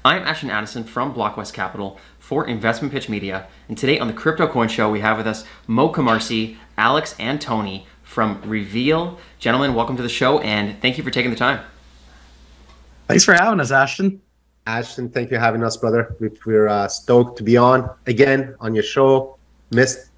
I'm Ashton Addison from Blockwest Capital for Investment Pitch Media, and today on the Crypto Coin Show we have with us Mo Kumarsi, Alex, and Tony from REV3AL. Gentlemen, welcome to the show, and thank you for taking the time. Thanks for having us, Ashton. Ashton, thank you for having us, brother. We're stoked to be on again on your show. Missed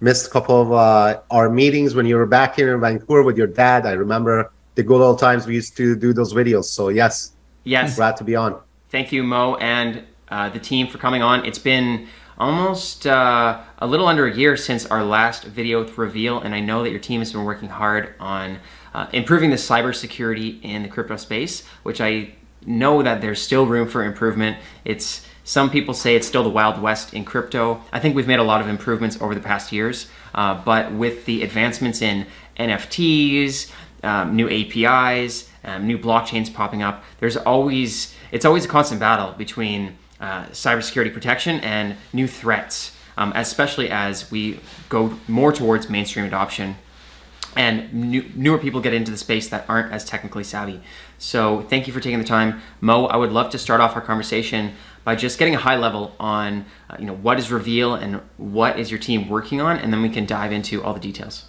a couple of our meetings when you were back here in Vancouver with your dad. I remember the good old times we used to do those videos. So yes, glad to be on. Thank you, Mo, and the team for coming on. It's been almost a little under a year since our last video with REV3AL, and I know that your team has been working hard on improving the cybersecurity in the crypto space, which I know that there's still room for improvement. Some people say it's still the Wild West in crypto. I think we've made a lot of improvements over the past years, but with the advancements in NFTs, new APIs, new blockchains popping up, it's always a constant battle between cybersecurity protection and new threats, especially as we go more towards mainstream adoption and newer people get into the space that aren't as technically savvy. So thank you for taking the time. Mo, I would love to start off our conversation by just getting a high level on what is REV3AL and what is your team working on, and then we can dive into all the details.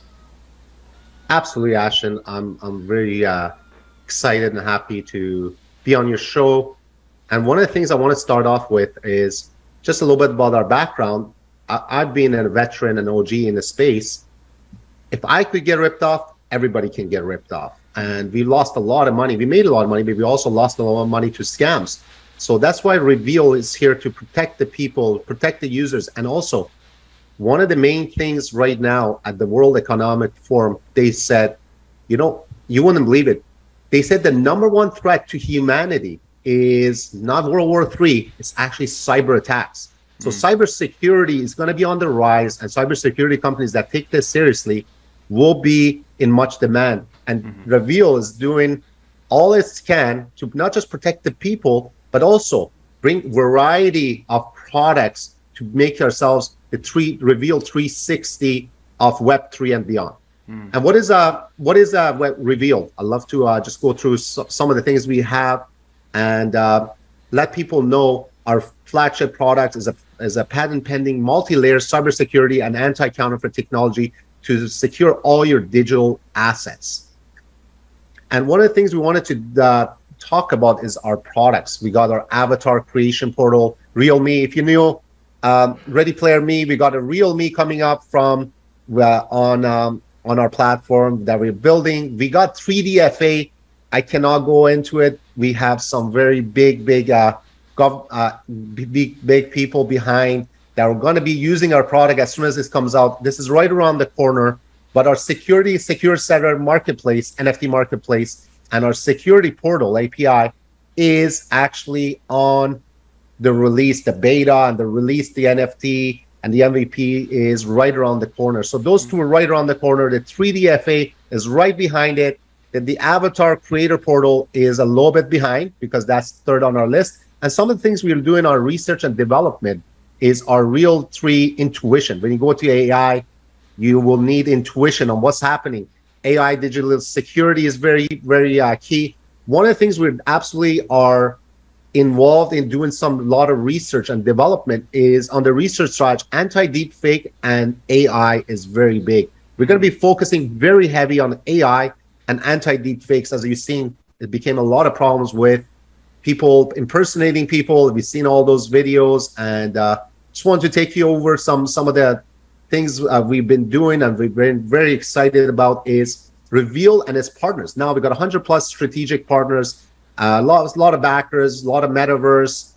Absolutely, Ashton. I'm very excited and happy to be on your show. And one of the things I want to start off with is just a little bit about our background. I've been a veteran and OG in the space. If I could get ripped off, everybody can get ripped off. And we lost a lot of money. We made a lot of money, but we also lost a lot of money to scams. So that's why REV3AL is here to protect the people, protect the users. And also, one of the main things right now at the World Economic Forum, they said, you wouldn't believe it. They said the #1 threat to humanity is not World War III, it's actually cyber attacks. So cybersecurity is going to be on the rise, and cybersecurity companies that take this seriously will be in much demand. And REV3AL is doing all it can to not just protect the people, but also bring variety of products to make ourselves the REV3AL 360 of Web3 and beyond. And what is REV3AL? I'd love to just go through some of the things we have and let people know our flagship product is a patent-pending, multi-layer cybersecurity and anti-counterfeit technology to secure all your digital assets. And one of the things we wanted to talk about is our products. We got our avatar creation portal, Real Me. If you knew Ready Player Me, we got a Real Me coming up from on our platform that we're building. We got 3DFA. I cannot go into it. We have some very big people behind that are going to be using our product as soon as this comes out. This is right around the corner. But our secure seller marketplace, NFT Marketplace, and our security portal API is actually on the release, the beta, and the release, the NFT, and the MVP is right around the corner. So those two are right around the corner. The 3DFA is right behind it. Then the avatar creator portal is a little bit behind because that's third on our list. And some of the things we're doing our research and development is our Real 3 intuition. When you go to AI, you will need intuition on what's happening. AI digital security is very, very key. One of the things we absolutely are involved in doing lot of research and development is on the research side, anti-deepfake and AI is very big. We're going to be focusing very heavy on AI and anti-deepfakes. As you've seen, it became a lot of problems with people impersonating people. We've seen all those videos, and just want to take you over some of the things we've been doing and we've been very excited about is REV3AL and its partners. Now we've got 100+ strategic partners, a lot of backers, a lot of metaverse.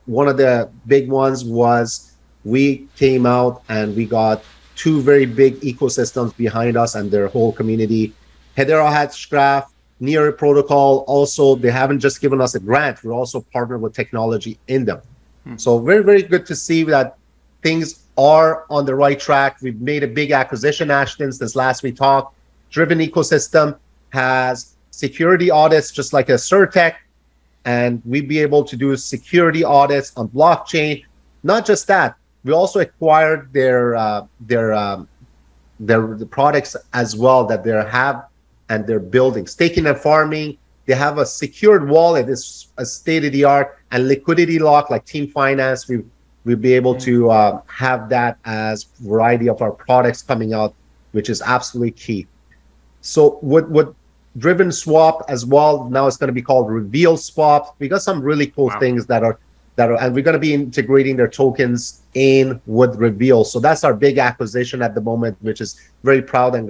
One of the big ones was we came out and we got 2 very big ecosystems behind us and their whole community. Hedera Hashgraph, Near Protocol. Also, they haven't just given us a grant; we're also partnered with technology in them. So very, very good to see that things are on the right track. We've made a big acquisition, Ashton, since last we talked. Driven Ecosystem has security audits just like a Certec, and we'd be able to do security audits on blockchain. Not just that, we also acquired their products as well that they have and they're building. Staking and farming, They have a secured wallet, it's a state-of-the-art, and liquidity lock like Team Finance. We'll be able to have that as variety of our products coming out, which is absolutely key. So with Driven Swap as well, now it's going to be called REV3AL Swap. We got some really cool things that are, and we're going to be integrating their tokens in with REV3AL. So that's our big acquisition at the moment, which is very proud and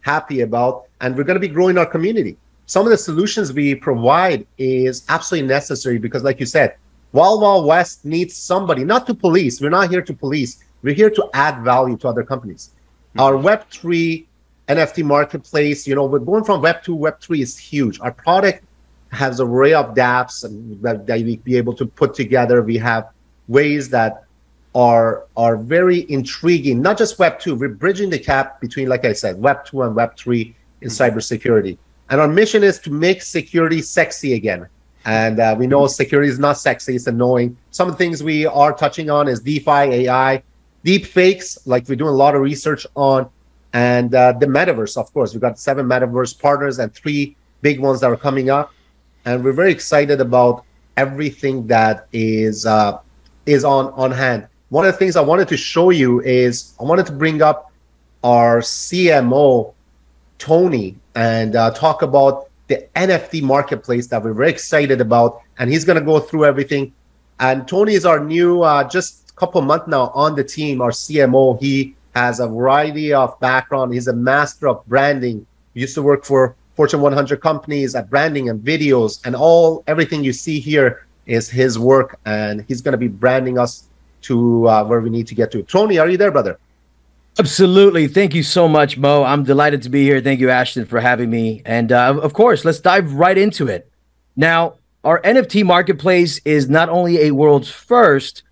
happy about. And we're going to be growing our community. Some of the solutions we provide is absolutely necessary because, like you said, Wild Wild West needs somebody, not to police. We're not here to police. We're here to add value to other companies. Our Web3 NFT Marketplace, you know, we're going from Web 2, Web 3 is huge. Our product has an array of dApps that we be able to put together. We have ways that are very intriguing, not just Web 2. We're bridging the gap between, like I said, Web 2 and Web 3 in cybersecurity. And our mission is to make security sexy again. And we know security is not sexy, it's annoying. Some of the things we are touching on is DeFi, AI, deep fakes, like we're doing a lot of research on, and the metaverse, of course. We've got 7 metaverse partners and 3 big ones that are coming up. And we're very excited about everything that is on hand. One of the things I wanted to show you is I wanted to bring up our CMO, Tony, and talk about the NFT Marketplace that we're very excited about. And he's going to go through everything. And Tony is our new, just a couple months now on the team, our CMO. He has a variety of background. He's a master of branding. He used to work for Fortune 100 companies at branding and videos, and everything you see here is his work, and he's going to be branding us to where we need to get to. Tony, are you there, brother? Absolutely. Thank you so much, Mo. I'm delighted to be here. Thank you, Ashton, for having me. And of course, let's dive right into it. Now, our NFT Marketplace is not only a world's first,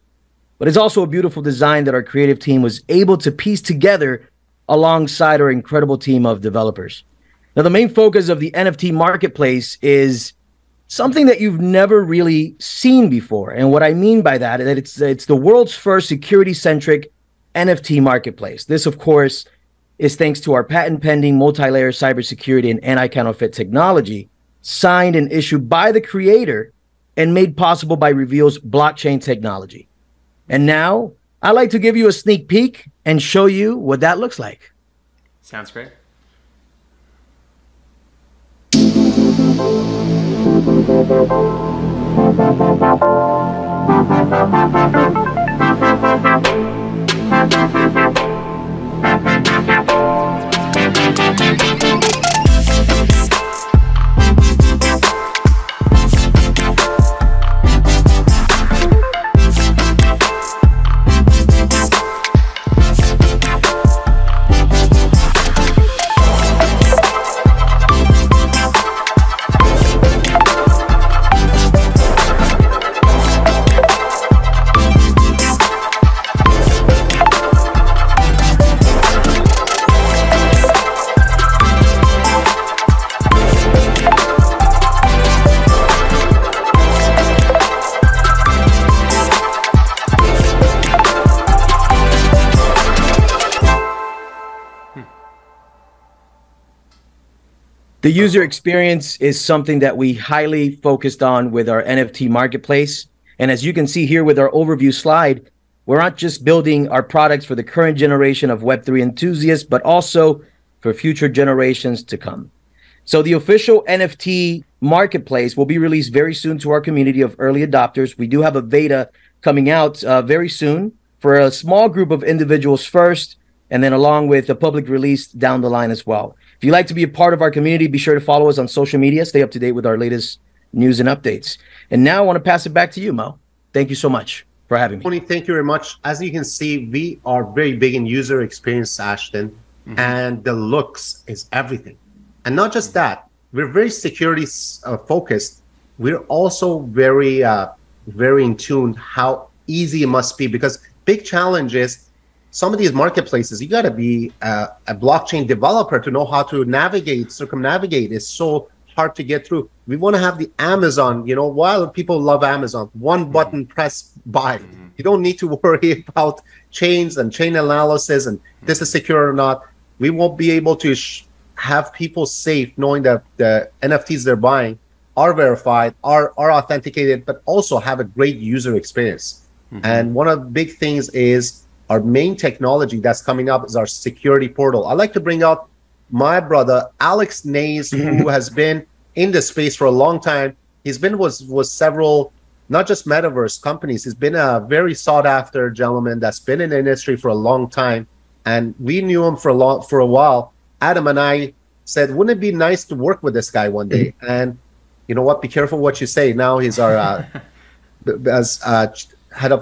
but it's also a beautiful design that our creative team was able to piece together alongside our incredible team of developers. Now, the main focus of the NFT Marketplace is something that you've never really seen before. And what I mean by that is that it's the world's first security-centric NFT Marketplace. This, of course, is thanks to our patent-pending multi-layer cybersecurity and anti-counterfeit technology, signed and issued by the creator and made possible by REV3AL's blockchain technology. And now, I'd like to give you a sneak peek and show you what that looks like. Sounds great. The user experience is something that we highly focused on with our NFT Marketplace. And as you can see here with our overview slide, we're not just building our products for the current generation of Web3 enthusiasts, but also for future generations to come. So the official NFT Marketplace will be released very soon to our community of early adopters. We do have a beta coming out very soon for a small group of individuals first, and then along with a public release down the line as well. If you'd like to be a part of our community, be sure to follow us on social media. Stay up to date with our latest news and updates. And now I want to pass it back to you, Mo. Thank you so much for having me. Tony, thank you very much. As you can see, we are very big in user experience, Ashton, and the looks is everything. And not just that, we're very security focused. We're also very, very in tune how easy it must be, because big challenge is some of these marketplaces, you got to be a blockchain developer to know how to navigate, circumnavigate. It's so hard to get through. We want to have the Amazon, you know, while people love Amazon, one button press buy. You don't need to worry about chains and chain analysis and this is secure or not. We won't be able to have people safe knowing that the NFTs they're buying are verified, are authenticated, but also have a great user experience. And one of the big things is our main technology that's coming up is our security portal. I like to bring out my brother, Alex Nase, who has been in the space for a long time. He's been with several, not just metaverse companies. He's been a very sought after gentleman that's been in the industry for a long time. And we knew him for a while. Adam and I said, wouldn't it be nice to work with this guy one day? And you know what? Be careful what you say. Now he's our head of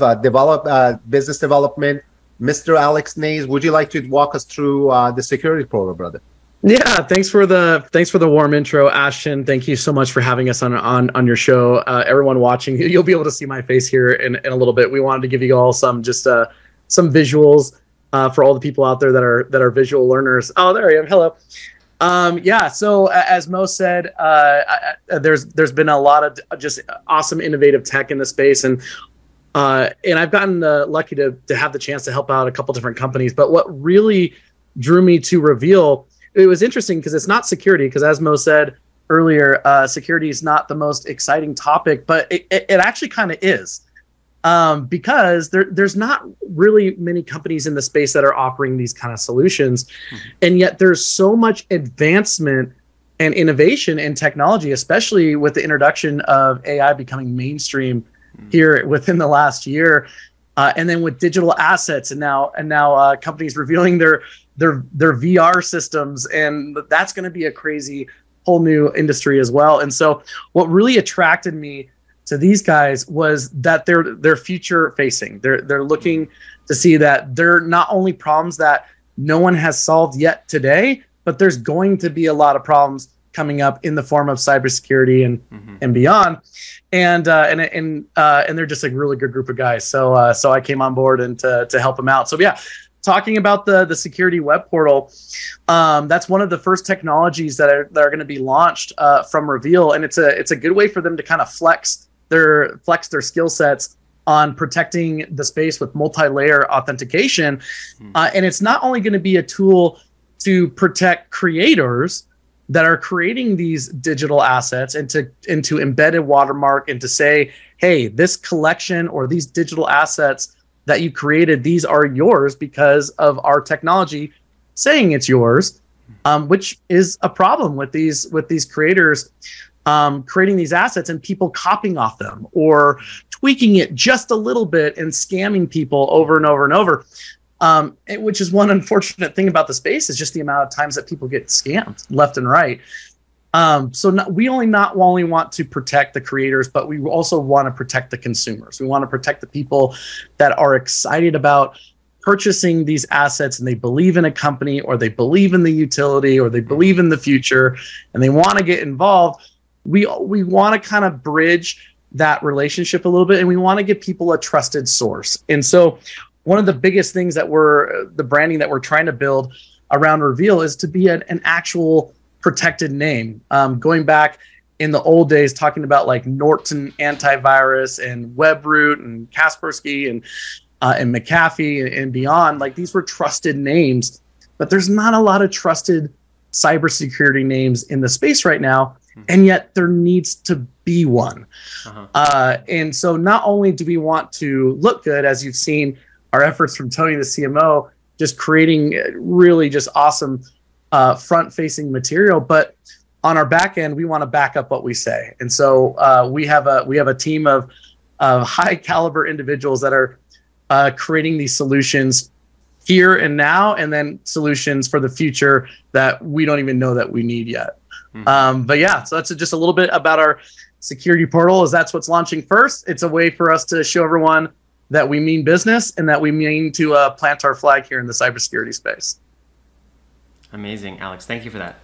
business development, Mr. Alex Nase. Would you like to walk us through the security program, brother? Yeah, thanks for the warm intro, Ashton. Thank you so much for having us on your show. Everyone watching, you'll be able to see my face here in a little bit. We wanted to give you all some visuals for all the people out there that are visual learners. Oh, there I am. Hello. Yeah, so as Mo said, there's been a lot of just awesome innovative tech in the space, and I've gotten lucky to have the chance to help out a couple different companies. But what really drew me to REV3AL, it was interesting because it's not security, because as Mo said earlier, security is not the most exciting topic, but it actually kind of is. Because there's not really many companies in the space that are offering these kind of solutions. And yet there's so much advancement and innovation in technology, especially with the introduction of AI becoming mainstream here within the last year. And then with digital assets and now companies revealing their VR systems, and that's going to be a crazy whole new industry as well. And so what really attracted me to these guys was that they're future facing. They're looking to see that they're not only problems that no one has solved yet today, but there's going to be a lot of problems coming up in the form of cybersecurity and beyond. And they're just a really good group of guys. So I came on board and to help them out. So yeah, talking about the security web portal, that's one of the first technologies that are going to be launched from REV3AL, and it's a good way for them to kind of flex their skill sets on protecting the space with multi-layer authentication. And it's not only going to be a tool to protect creators that are creating these digital assets and to embed a watermark and to say, hey, this collection or these digital assets that you created, these are yours because of our technology saying it's yours, which is a problem with these creators creating these assets and people copying off them or tweaking it just a little bit and scamming people over and over and over. Which is one unfortunate thing about the space, is just the amount of times that people get scammed left and right. We not only want to protect the creators, but we also want to protect the consumers. We want to protect the people that are excited about purchasing these assets and they believe in a company or they believe in the utility or they believe in the future and they want to get involved. We want to kind of bridge that relationship a little bit, and we want to give people a trusted source. And so one of the biggest things that the branding that we're trying to build around REV3AL is to be an actual protected name. Going back in the old days, talking about like Norton antivirus and Webroot and Kaspersky and McAfee and beyond, like these were trusted names, but there's not a lot of trusted cybersecurity names in the space right now. And yet there needs to be one. And so not only do we want to look good, as you've seen our efforts from Tony, the CMO, just creating really just awesome front-facing material, but on our back end, we want to back up what we say. And so we have a team of high caliber individuals that are creating these solutions here and now, and then solutions for the future that we don't even know that we need yet. But yeah, so that's just a little bit about our security portal. Is that's what's launching first. It's a way for us to show everyone that we mean business and that we mean to plant our flag here in the cybersecurity space. Amazing, Alex. Thank you for that.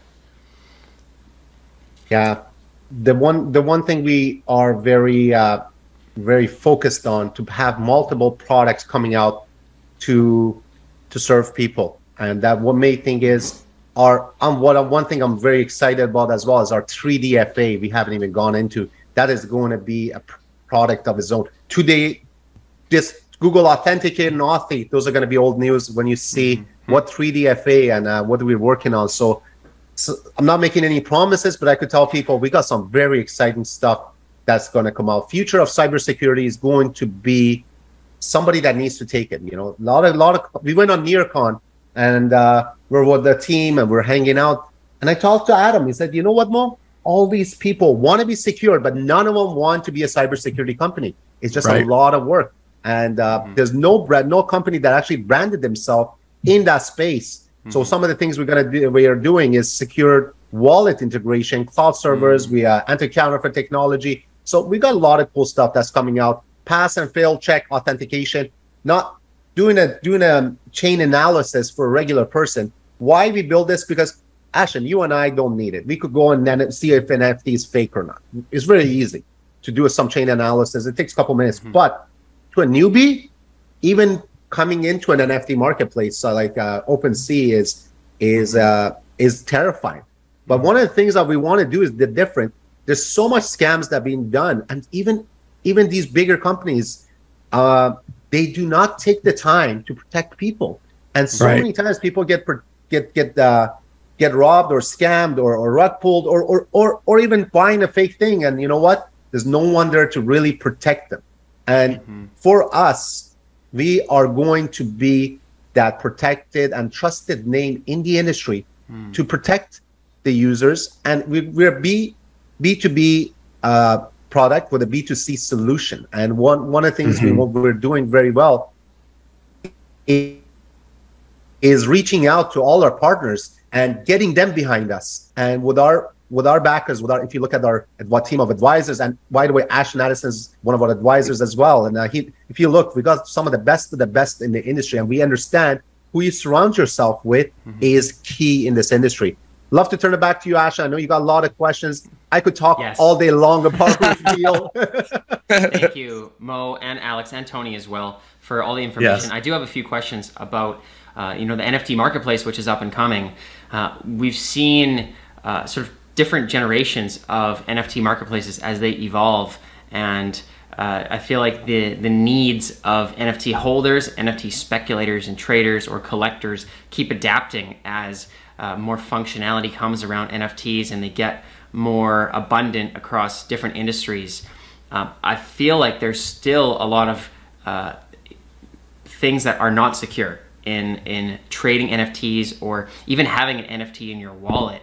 Yeah, the one thing we are very focused on to have multiple products coming out to serve people, and that one main thing is one thing I'm very excited about as well is our 3DFA. We haven't even gone into that. Is going to be a product of its own. Today, just Google Authenticate and Authy. Those are going to be old news when you see what 3DFA and what we're working on. So So I'm not making any promises, but I could tell people we got some very exciting stuff that's going to come out. Future of cybersecurity is going to be somebody that needs to take it. You know, a lot of. We went on NearCon and we're with the team and we're hanging out. And I talked to Adam. He said, "You know what, Mo? All these people want to be secure, but none of them want to be a cybersecurity company. It's just a lot of work. And there's no company that actually branded themselves in that space. So some of the things we are doing is secure wallet integration, cloud servers, we anti-counterfeit technology. So we got a lot of cool stuff that's coming out. Pass and fail check authentication, not doing a chain analysis for a regular person. Why we build this? Because Ashton, you and I don't need it. We could go and then see if an NFT is fake or not. It's very easy to do some chain analysis. It takes a couple minutes, but to a newbie, even coming into an NFT marketplace like OpenSea is terrifying. But one of the things that we want to do is the different. There's so much scams that are being done, and even these bigger companies, they do not take the time to protect people. And so many times people get robbed or scammed or rug pulled or even buying a fake thing. And you know what? There's no one there to really protect them. And for us, we are going to be that protected and trusted name in the industry to protect the users. And we're B2B product with a B2C solution. And one of the things we're doing very well is reaching out to all our partners and getting them behind us. And with our backers, if you look at our team of advisors, and by the way, Ashton Addison is one of our advisors as well. And if you look, we got some of the best in the industry, and we understand who you surround yourself with is key in this industry. Love to turn it back to you, Ashton. I know you got a lot of questions. I could talk all day long about REV3AL. Thank you, Mo and Alex and Tony as well for all the information. I do have a few questions about the NFT Marketplace, which is up and coming. We've seen sort of different generations of NFT marketplaces as they evolve, and I feel like the needs of NFT holders, NFT speculators and traders or collectors keep adapting as more functionality comes around NFTs and they get more abundant across different industries. I feel like there's still a lot of things that are not secure in trading NFTs or even having an NFT in your wallet.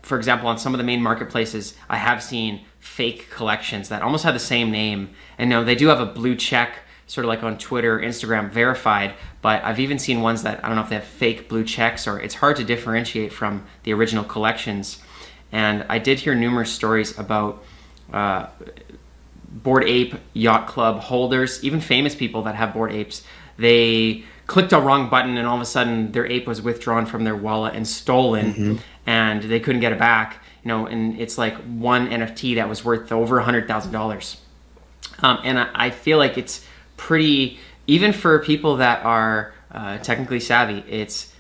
For example, on some of the main marketplaces, I have seen fake collections that almost have the same name. And no, they do have a blue check, sort of like on Twitter, Instagram, verified, but I've even seen ones that, I don't know if they have fake blue checks, or it's hard to differentiate from the original collections. And I did hear numerous stories about Bored Ape Yacht Club holders, even famous people that have Bored Apes. They clicked a wrong button and all of a sudden their ape was withdrawn from their wallet and stolen, and they couldn't get it back. And it's like one NFT that was worth over $100,000. And I feel like it's pretty, even for people that are technically savvy, it's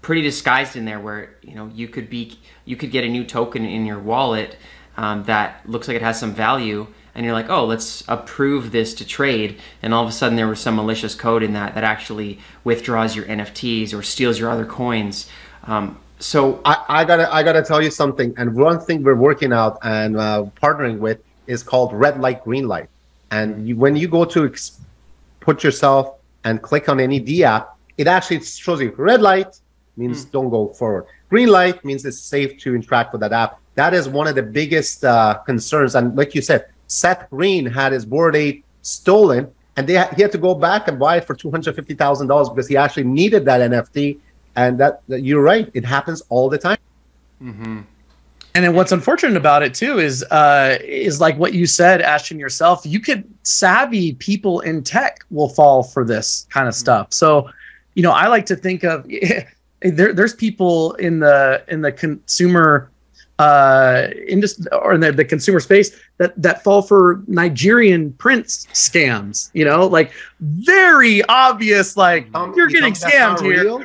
pretty disguised in there, where you could get a new token in your wallet that looks like it has some value, and you're like, oh, let's approve this to trade, and all of a sudden there was some malicious code in that actually withdraws your NFTs or steals your other coins. So I gotta tell you something. And one thing we're working out and partnering with is called red light, green light. And when you go to put yourself and click on any D app, it actually shows you red light means don't go forward. Green light means it's safe to interact with that app. That is one of the biggest concerns. And like you said, Seth Green had his Bored Ape stolen, and he had to go back and buy it for $250,000 because he actually needed that NFT. And that you're right, it happens all the time. And then what's unfortunate about it too is like what you said, Ashton, yourself. Savvy people in tech will fall for this kind of stuff. So, I like to think of there's people in the consumer industry or in the consumer space that fall for Nigerian prince scams. Like very obvious, like you're getting scammed here. Real?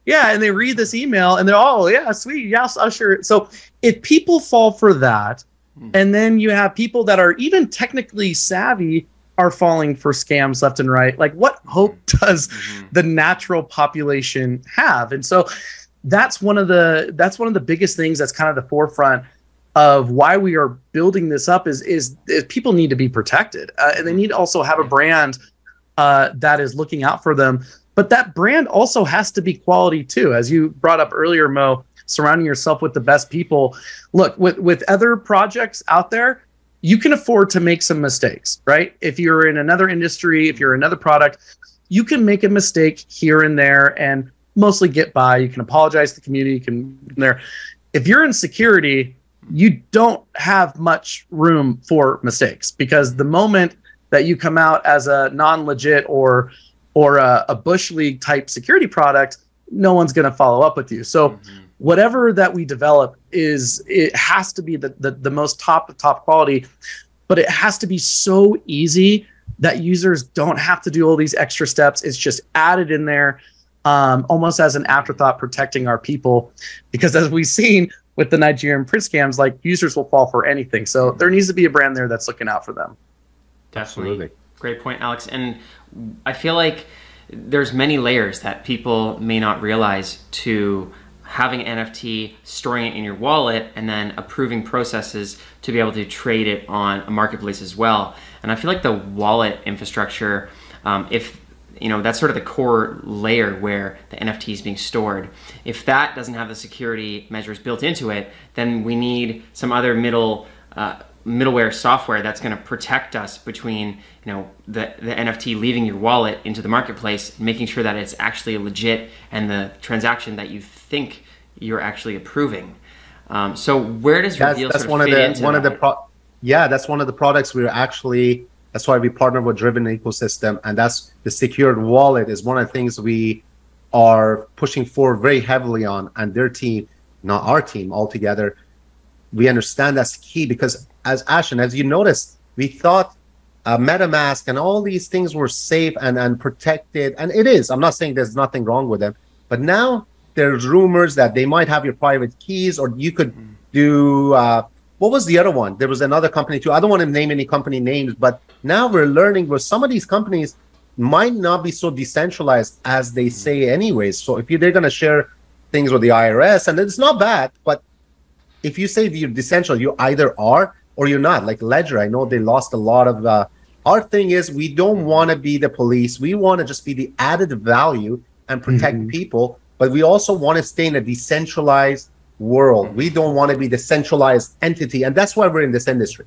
Yeah, and they read this email and they're, oh yeah, sweet, yes, Usher. So if people fall for that, and then you have people that are even technically savvy are falling for scams left and right, like what hope does the natural population have? And so that's one of the biggest things that's kind of the forefront of why we are building this up is people need to be protected, and they need to also have a brand that is looking out for them. But that brand also has to be quality too, as you brought up earlier, Mo. Surrounding yourself with the best people. Look, with other projects out there, you can afford to make some mistakes, right? If you're in another industry, if you're another product, you can make a mistake here and there and mostly get by. You can apologize to the community. You can there. If you're in security, you don't have much room for mistakes, because the moment that you come out as a non-legit or a Bush League type security product, no one's going to follow up with you. So whatever that we develop it has to be the most top quality, but it has to be so easy that users don't have to do all these extra steps. It's just added in there, almost as an afterthought, protecting our people, because as we've seen with the Nigerian print scams, like, users will fall for anything. So there needs to be a brand there that's looking out for them. Definitely. Absolutely. Great point, Alex. And I feel like there's many layers that people may not realize to having an NFT, storing it in your wallet, and then approving processes to be able to trade it on a marketplace as well. And I feel like the wallet infrastructure, if that's sort of the core layer where the NFT is being stored. If that doesn't have the security measures built into it, then we need some other middleware software that's going to protect us between the NFT leaving your wallet into the marketplace, making sure that it's actually legit and the transaction that you think you're actually approving. So where does REV3AL that's sort one of of fit the into one that? of the that's one of the products we're actually, that's why we partner with Driven Ecosystem, and that's the secured wallet is one of the things we are pushing forward very heavily on, and their team, not our team altogether. We understand that's key, because as Ashton, as you noticed, we thought MetaMask and all these things were safe and protected, and it is. I'm not saying there's nothing wrong with them, but now there's rumors that they might have your private keys, or you could do what was the other one? There was another company too. I don't want to name any company names, but now we're learning where some of these companies might not be so decentralized as they say anyways. So if they're going to share things with the IRS, and it's not bad, but if you say you're decentralized, you either are or you're not. Like Ledger, I know they lost a lot of. Our thing is, we don't want to be the police. We want to just be the added value and protect people, but we also want to stay in a decentralized world. We don't want to be the centralized entity, and that's why we're in this industry.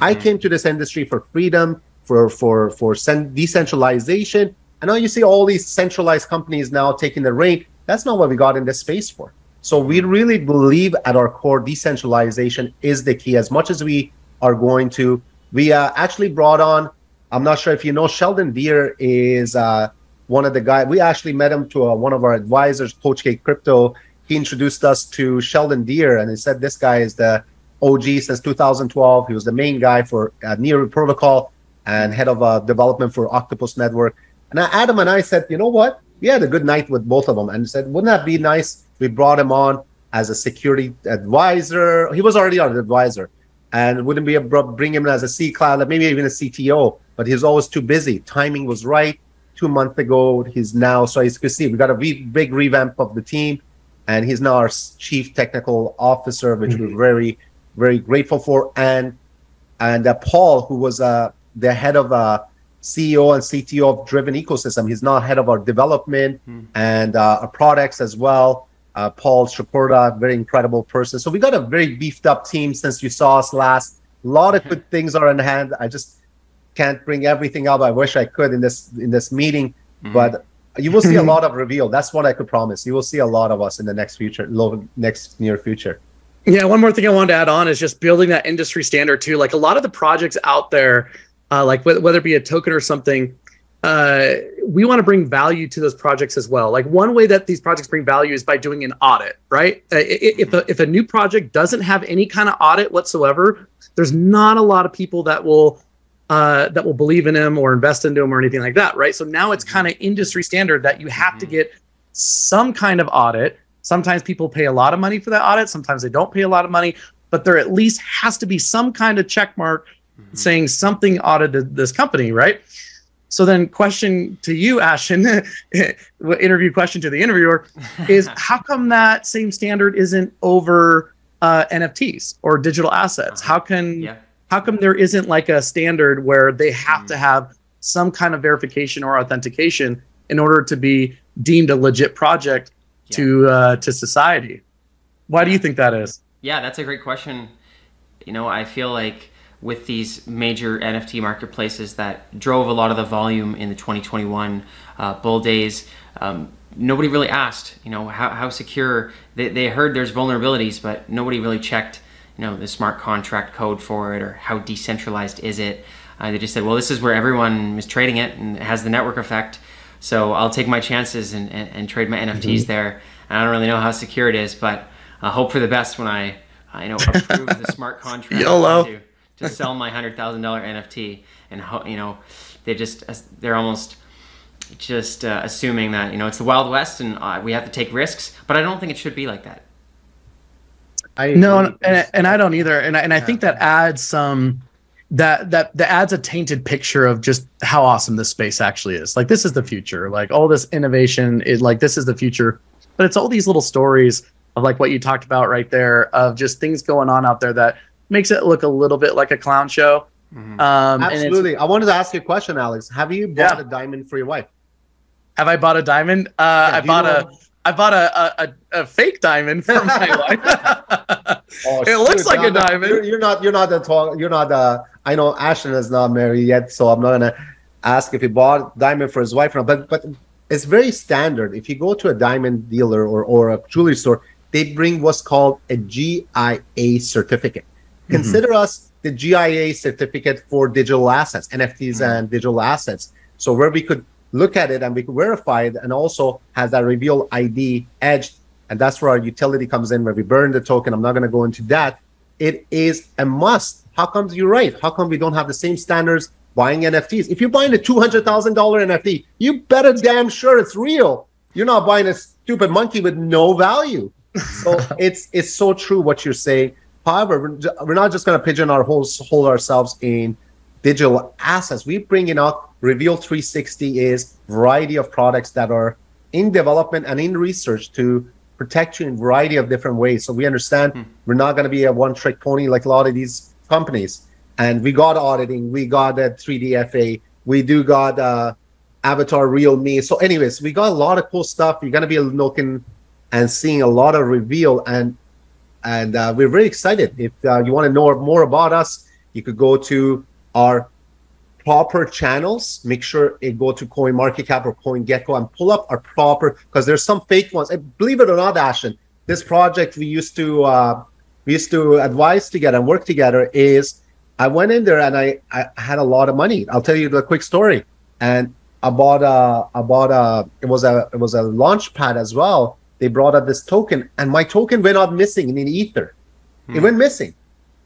I came to this industry for freedom, for decentralization, and now you see all these centralized companies now taking the reign. That's not what we got in this space for. So we really believe at our core, decentralization is the key. As much as we are going to, we actually brought on, I'm not sure if you know, Sheldon Deere is one of the guys. We actually met him to one of our advisors, Coach K Crypto. He introduced us to Sheldon Deere, and he said this guy is the OG since 2012. He was the main guy for Near Protocol and head of development for Octopus Network. And Adam and I said, you know what? We had a good night with both of them, and said, wouldn't that be nice? We brought him on as a security advisor. He was already our advisor, and wouldn't be able to bring him as a C-Cloud, maybe even a CTO, but he's always too busy. Timing was right. 2 months ago, he's now, so as you can see, we got a big revamp of the team, and he's now our chief technical officer, which we're very, very grateful for. And Paul, who was the head of CEO and CTO of Driven Ecosystem, he's now head of our development and our products as well. Paul Shaporta, very incredible person. So we got a very beefed up team since you saw us last. A lot of good things are in hand. I just can't bring everything up. I wish I could in this meeting, but you will see a lot of REV3AL. That's what I could promise. You will see a lot of us in the next near future. Yeah, one more thing I wanted to add on is just building that industry standard too. Like a lot of the projects out there, like whether it be a token or something, we want to bring value to those projects as well. Like one way that these projects bring value is by doing an audit, right? If a new project doesn't have any kind of audit whatsoever, there's not a lot of people that will believe in him or invest into him or anything like that, right? So now it's kind of industry standard that you have to get some kind of audit. Sometimes people pay a lot of money for that audit. Sometimes they don't pay a lot of money, but there at least has to be some kind of check mark saying something audited this company, right? So then question to you, Ashton, interview question to the interviewer is how come that same standard isn't over NFTs or digital assets? How come there isn't like a standard where they have to have some kind of verification or authentication in order to be deemed a legit project to society? Why do you think that is? Yeah, that's a great question. You know, I feel like with these major NFT marketplaces that drove a lot of the volume in the 2021 bull days, nobody really asked, you know, how secure. They heard there's vulnerabilities, but nobody really checked, you know, the smart contract code for it or how decentralized is it. They just said, well, this is where everyone is trading it and it has the network effect, so I'll take my chances and trade my NFTs there. And I don't really know how secure it is, but I hope for the best when I approve the smart contract to sell my $100,000 NFT. And you know, they're almost just assuming that, you know, it's the Wild West and we have to take risks. But I don't think it should be like that. And I don't either. And I think that adds some. That adds a tainted picture of just how awesome this space actually is. Like, this is the future. Like, all this innovation is like, this is the future. But it's all these little stories of like what you talked about right there, of just things going on out there that makes it look a little bit like a clown show. Absolutely. I wanted to ask you a question, Alex. Have you bought a diamond for your wife? Have I bought a diamond? I bought a fake diamond for my wife. It looks like a diamond. You're not. I know Ashton is not married yet, so I'm not gonna ask if he bought diamond for his wife or not. But it's very standard. If you go to a diamond dealer or a jewelry store, they bring what's called a GIA certificate. Consider us the GIA certificate for digital assets, NFTs and digital assets. So where we could look at it and we could verify it, and also has that reveal ID edged, and that's where our utility comes in, where we burn the token. I'm not going to go into that. It is a must. How come you're right? How come we don't have the same standards buying NFTs? If you're buying a $200,000 NFT, you better damn sure it's real. You're not buying a stupid monkey with no value. So it's so true what you're saying. However, we're not just going to pigeonhole ourselves in digital assets. We bring in out Reveal 360 is a variety of products that are in development and in research to protect you in a variety of different ways. So we understand we're not going to be a one-trick pony like a lot of these companies. And we got auditing, we got a 3DFA, we do got Avatar Real Me. So anyways, we got a lot of cool stuff. You're going to be looking and seeing a lot of reveal, and we're very excited. If you want to know more about us, you could go to our proper channels. Make sure it go to CoinMarketCap or CoinGecko and pull up our proper, because there's some fake ones. And believe it or not, Ashton, this project we used to advise together and work together is, I went in there and I had a lot of money. I'll tell you the quick story. And it was a launch pad as well. They brought out this token, and my token went out missing in ether. It went missing,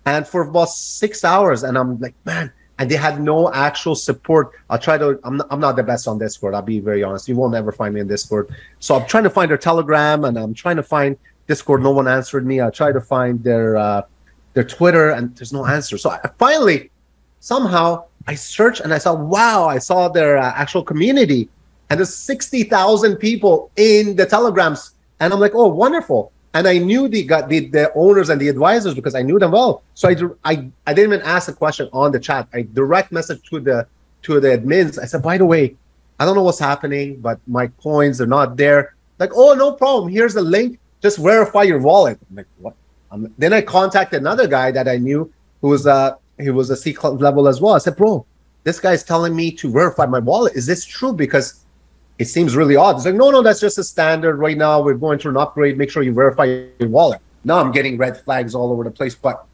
and for about 6 hours. And I'm like, man. And they had no actual support. I'm not the best on Discord. I'll be very honest. You won't ever find me in Discord. So I'm trying to find their Telegram, and I'm trying to find Discord. No one answered me. I tried to find their Twitter, and there's no answer. So finally, somehow, I searched and I saw their actual community, and there's 60,000 people in the Telegrams. And I'm like, oh, wonderful. And I knew the owners and the advisors because I knew them well. So I didn't even ask a question on the chat. I direct message to the admins. I said, by the way, I don't know what's happening, but my coins are not there. Like, oh, no problem. Here's the link. Just verify your wallet. I'm like, what? Then I contacted another guy that I knew who was he was a C level as well. I said, bro, this guy's telling me to verify my wallet. Is this true? Because it seems really odd. It's like, no, that's just a standard. Right now, we're going through an upgrade. Make sure you verify your wallet. Now I'm getting red flags all over the place. But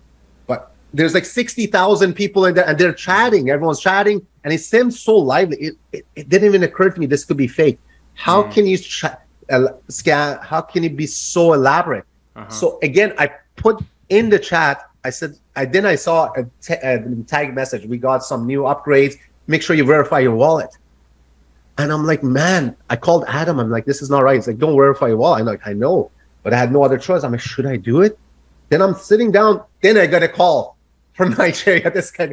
there's like 60,000 people in there, and they're chatting. Everyone's chatting, and it seems so lively. It didn't even occur to me this could be fake. How can you scan? How can it be so elaborate? So again, I put in the chat. I said, I saw a tag message. We got some new upgrades. Make sure you verify your wallet. And I'm like, man, I called Adam. I'm like, this is not right. He's like, don't verify your wallet. I'm like, I know, but I had no other choice. I'm like, should I do it? Then I'm sitting down. Then I got a call from Nigeria. This guy,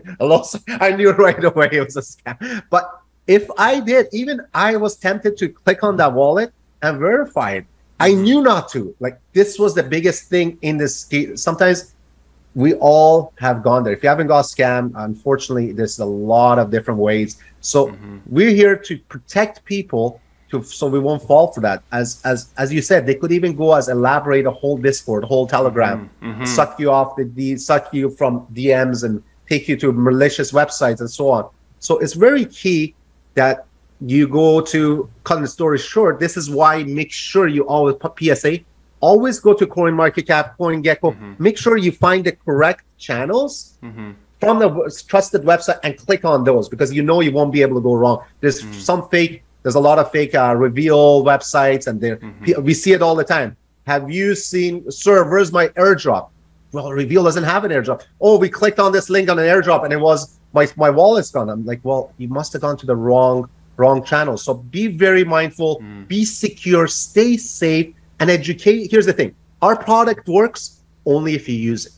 I knew right away it was a scam. But if I did, even I was tempted to click on that wallet and verify it. I knew not to. Like, this was the biggest thing in this. Sometimes we all have gone there. If you haven't got scammed, unfortunately, there's a lot of different ways. So we're here to protect people so we won't fall for that. As you said, they could even go as elaborate a whole Discord, whole Telegram, suck you off suck you from DMs and take you to malicious websites and so on. So it's very key that you go to, cutting the story short, this is why make sure you always put PSA, always go to CoinMarketCap, CoinGecko, make sure you find the correct channels from the trusted website and click on those, because you know you won't be able to go wrong. There's there's a lot of fake REV3AL websites, and we see it all the time. Have you seen, sir, where's my airdrop? Well, REV3AL doesn't have an airdrop. Oh, we clicked on this link on an airdrop and it was, my wallet's gone. I'm like, well, you must have gone to the wrong channel. So be very mindful, be secure, stay safe, and educate. Here's the thing. Our product works only if you use it.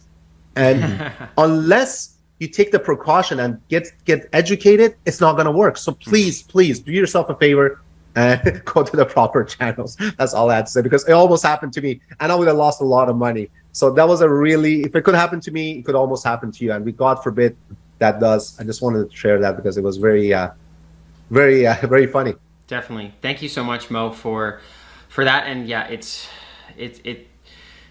And unless you take the precaution and get educated, it's not going to work. So please do yourself a favor and go to the proper channels. That's all I had to say, because it almost happened to me and I would have lost a lot of money. So that was if it could happen to me, it could almost happen to you. And God forbid that does. I just wanted to share that because it was very funny. Definitely. Thank you so much, Mo, for that. And yeah,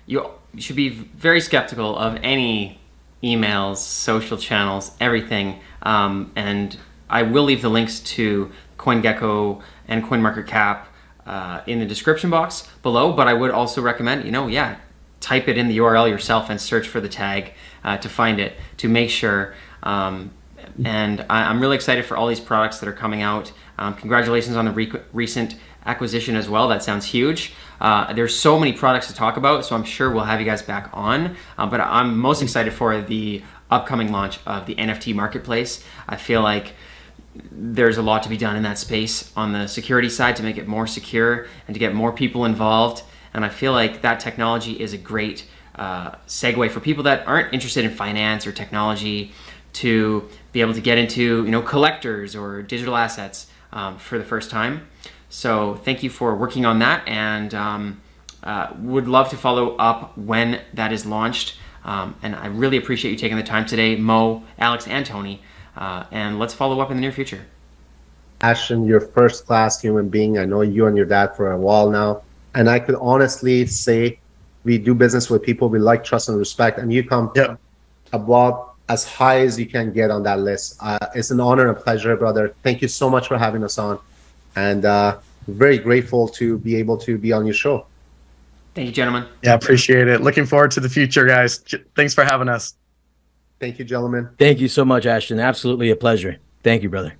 you should be very skeptical of any emails, social channels, everything. And I will leave the links to CoinGecko and CoinMarketCap in the description box below. But I would also recommend, type it in the URL yourself and search for the tag to find it, to make sure. And I'm really excited for all these products that are coming out. Congratulations on the recent acquisition as well. That sounds huge. There's so many products to talk about, so I'm sure we'll have you guys back on. But I'm most excited for the upcoming launch of the NFT Marketplace. I feel like there's a lot to be done in that space on the security side to make it more secure and to get more people involved. And I feel like that technology is a great segue for people that aren't interested in finance or technology to be able to get into, collectors or digital assets for the first time. So thank you for working on that, and would love to follow up when that is launched. And I really appreciate you taking the time today, Mo, Alex, and Tony. And let's follow up in the near future. Ashton, you're a first-class human being. I know you and your dad for a while now. And I could honestly say we do business with people we like, trust, and respect. And you come about as high as you can get on that list. It's an honor and a pleasure, brother. Thank you so much for having us on. And very grateful to be able to be on your show. Thank you, gentlemen. Yeah, appreciate it. Looking forward to the future, guys. Thanks for having us. Thank you, gentlemen. Thank you so much, Ashton. Absolutely a pleasure. Thank you, brother.